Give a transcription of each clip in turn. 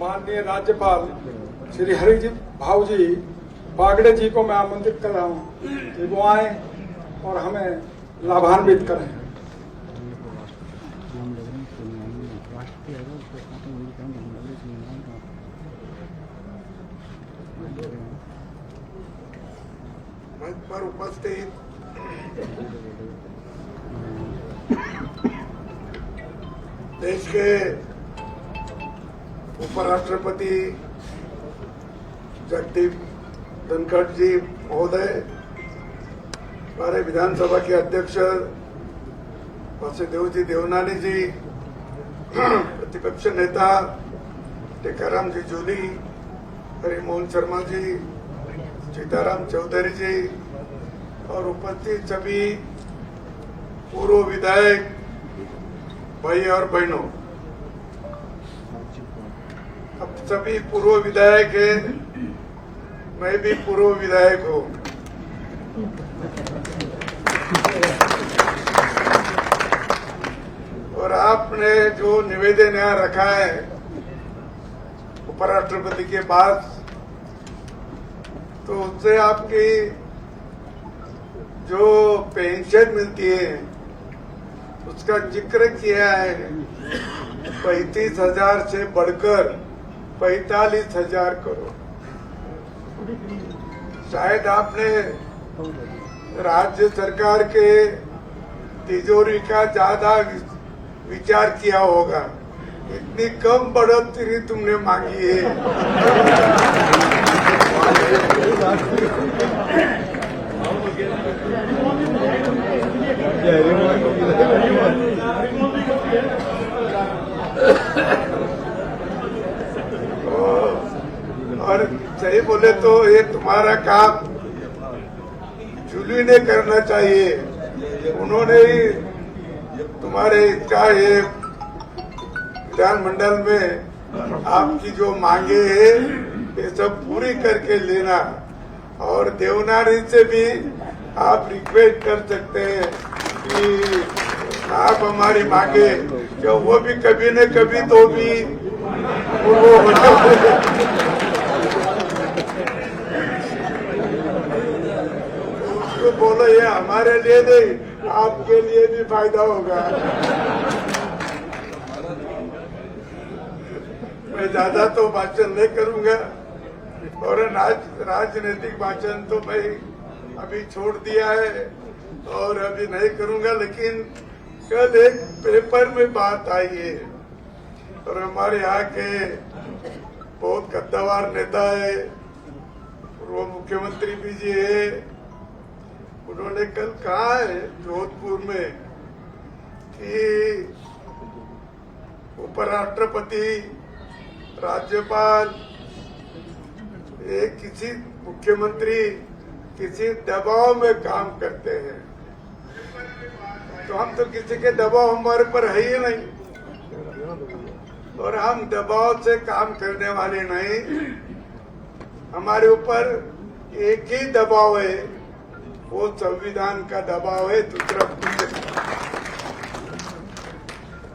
माननीय राज्यपाल श्री हरि भाऊ जी बागड़े जी को मैं आमंत्रित कर रहा हूँ कि वो आए और हमें लाभान्वित करें। मंच पर उपस्थित देश के उपराष्ट्रपति जगदीप धनखड़ जी महोदय, हमारे विधानसभा के अध्यक्ष वासुदेव जी देवनानी जी, प्रतिपक्ष नेता टीकाराम जी जूली, हरिमोहन शर्मा जी, सीताराम चौधरी जी और उपस्थित सभी पूर्व विधायक भाई और बहनों, अब सभी पूर्व विधायक हैं, मैं भी पूर्व विधायक हूँ। और आपने जो निवेदन यहाँ रखा है उपराष्ट्रपति के पास, तो उससे आपकी जो पेंशन मिलती है उसका जिक्र किया है। 35,000 से बढ़कर 45,000 करोड़। शायद आपने राज्य सरकार के तिजोरी का ज्यादा विचार किया होगा, इतनी कम बढ़ोतरी तुमने मांगी है। और सही बोले तो ये तुम्हारा काम जूली ने करना चाहिए। उन्होंने ही तुम्हारे इसका ये विधानमंडल में आपकी जो मांगे है ये सब पूरी करके लेना। और देवनानी से भी आप रिक्वेस्ट कर सकते हैं कि आप हमारी मांगे जो वो भी कभी न कभी तो भी वो उसको बोलो ये हमारे लिए नहीं, आपके लिए भी फायदा होगा। मैं ज्यादा तो भाषण नहीं करूंगा और राजनीतिक भाषण तो भाई अभी छोड़ दिया है और अभी नहीं करूंगा। लेकिन कल एक पेपर में बात आई है और हमारे यहाँ के बहुत कद्दावर नेता है, पूर्व मुख्यमंत्री भी जी है, उन्होंने कल कहा है जोधपुर में कि उपराष्ट्रपति, राज्यपाल, ये किसी मुख्यमंत्री किसी दबाव में काम करते हैं। तो हम तो किसी के दबाव हमारे पर है ही नहीं और हम दबाव से काम करने वाले नहीं। हमारे ऊपर एक ही दबाव है, वो संविधान का दबाव है, दूसरा कुछ नहीं।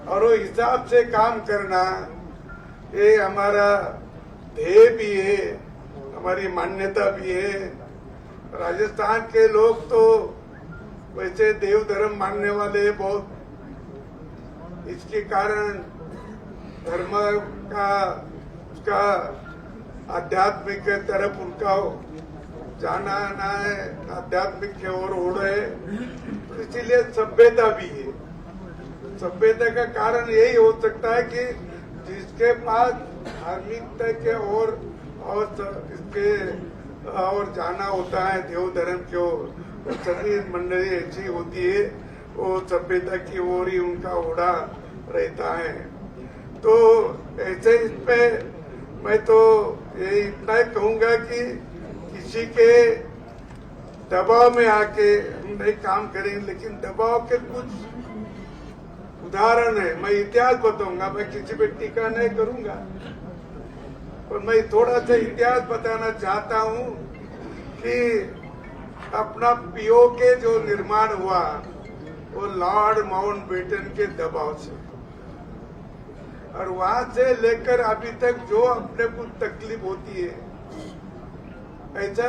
और वो हिसाब से काम करना ये हमारा ध्येय भी है, हमारी मान्यता भी है। राजस्थान के लोग तो वैसे देव धर्म मानने वाले बहुत, इसके कारण धर्म का उसका आध्यात्मिक तरफ उनका जाना ना है, आध्यात्मिक की ओर ओढ़ है। तो इसीलिए सभ्यता भी है। सभ्यता का कारण यही हो सकता है कि जिसके पास धार्मिकता के और इसके और जाना होता है देव धर्म की ओर, सभी मंडली ऐसी होती है, वो सभ्यता की ओर ही उनका ओढ़ा रहता है। तो ऐसे इस पे मैं तो ये इतना ही कहूंगा कि किसी के दबाव में आके हम नहीं काम करेंगे, लेकिन दबाव के कुछ उदाहरण है। मैं इतिहास बताऊंगा, मैं किसी पे टीका नहीं करूंगा, और मैं थोड़ा सा इतिहास बताना चाहता हूं कि अपना पीओके जो निर्माण हुआ वो लॉर्ड माउंटबेटन के दबाव से। और वहां से लेकर अभी तक जो अपने को तकलीफ होती है, ऐसा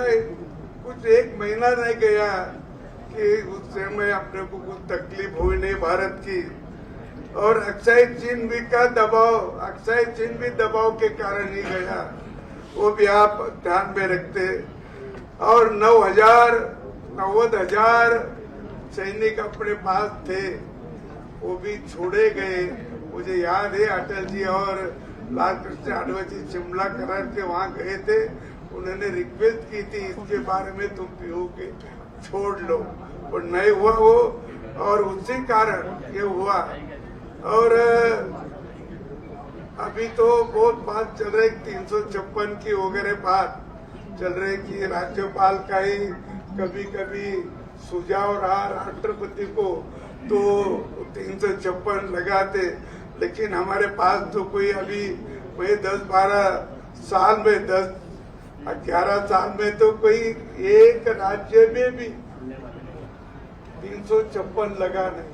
कुछ एक महीना नहीं गया कि उस समय अपने को कुछ तकलीफ हुई नहीं भारत की। और अक्साई चीन भी का दबाव, अक्साई चीन भी दबाव के कारण ही गया, वो भी आप ध्यान में रखते। और 90,000 सैनिक अपने पास थे, वो भी छोड़े गए। मुझे याद है अटल जी और लाल कृष्ण आडवाणी जी शिमला करार के वहां गए थे, उन्होंने रिक्वेस्ट की थी इसके बारे में तुम पीओ के छोड़ लो, और नहीं हुआ वो, और उसी कारण ये हुआ। और अभी तो बहुत बात चल रही 356 की वगैरह बात चल रही कि राज्यपाल का ही कभी कभी सुझाव रहा राष्ट्रपति को तो 356 लगाते, लेकिन हमारे पास तो कोई अभी वही 10-12 साल में 10-11 साल में तो कोई एक राज्य में भी 356 लगा नहीं।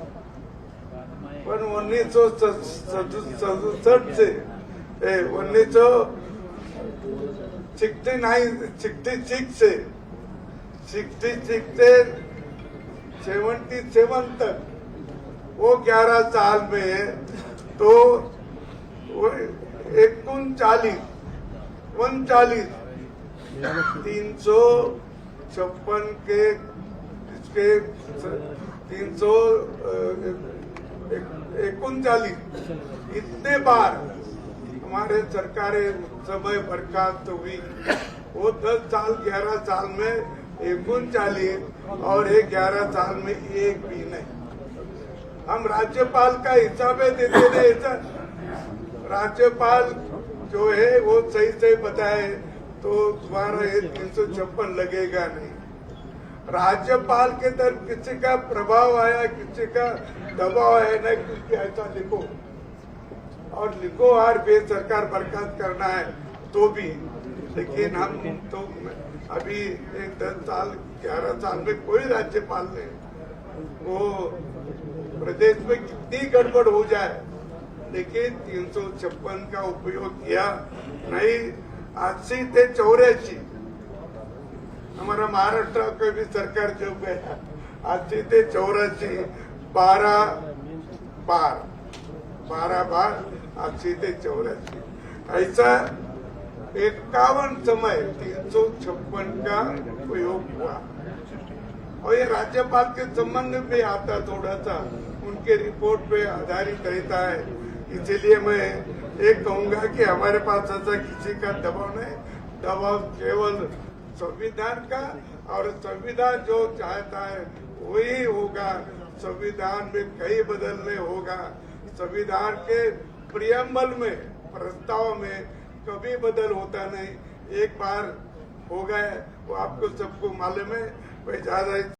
पर 1967 से 1966 से 77 तक वो 11 साल में तो 39 356 के इसके 339 इतने बार हमारे सरकारें समय बर्खास्त हुई। वो 10 साल 11 साल में 39 और 11 साल में एक भी नहीं। हम राज्यपाल का हिसाब देते नहीं, ऐसा राज्यपाल जो है वो सही सही बताए तो तुम्हारा ये 356 लगेगा नहीं। राज्यपाल के तरफ किसी का प्रभाव आया, किसी का दबाव आया ना, क्योंकि ऐसा लिखो और लिखो और सरकार बर्खास्त करना है तो भी, लेकिन हम तो अभी 10 साल 11 साल में कोई राज्यपाल ने वो प्रदेश में कितनी गड़बड़ हो जाए लेकिन 356 का उपयोग किया नहीं। 80 से 84 हमारा महाराष्ट्र का भी सरकार जो गया 80 से 84 12 बार 80 से 84 ऐसा 51 समय 356 का उपयोग हुआ। और ये राज्यपाल के संबंध में आता थोड़ा सा उनके रिपोर्ट पे आधारित रहता है। इसीलिए मैं एक कहूंगा कि हमारे पास ऐसा किसी का दबाव नहीं, दबाव केवल संविधान का, और संविधान जो चाहता है वही होगा। संविधान में कई बदलने होगा, संविधान के प्रियम्बल में प्रस्ताव में कभी बदल होता नहीं, एक बार हो गए वो आपको सबको मालूम है। वह ज्यादा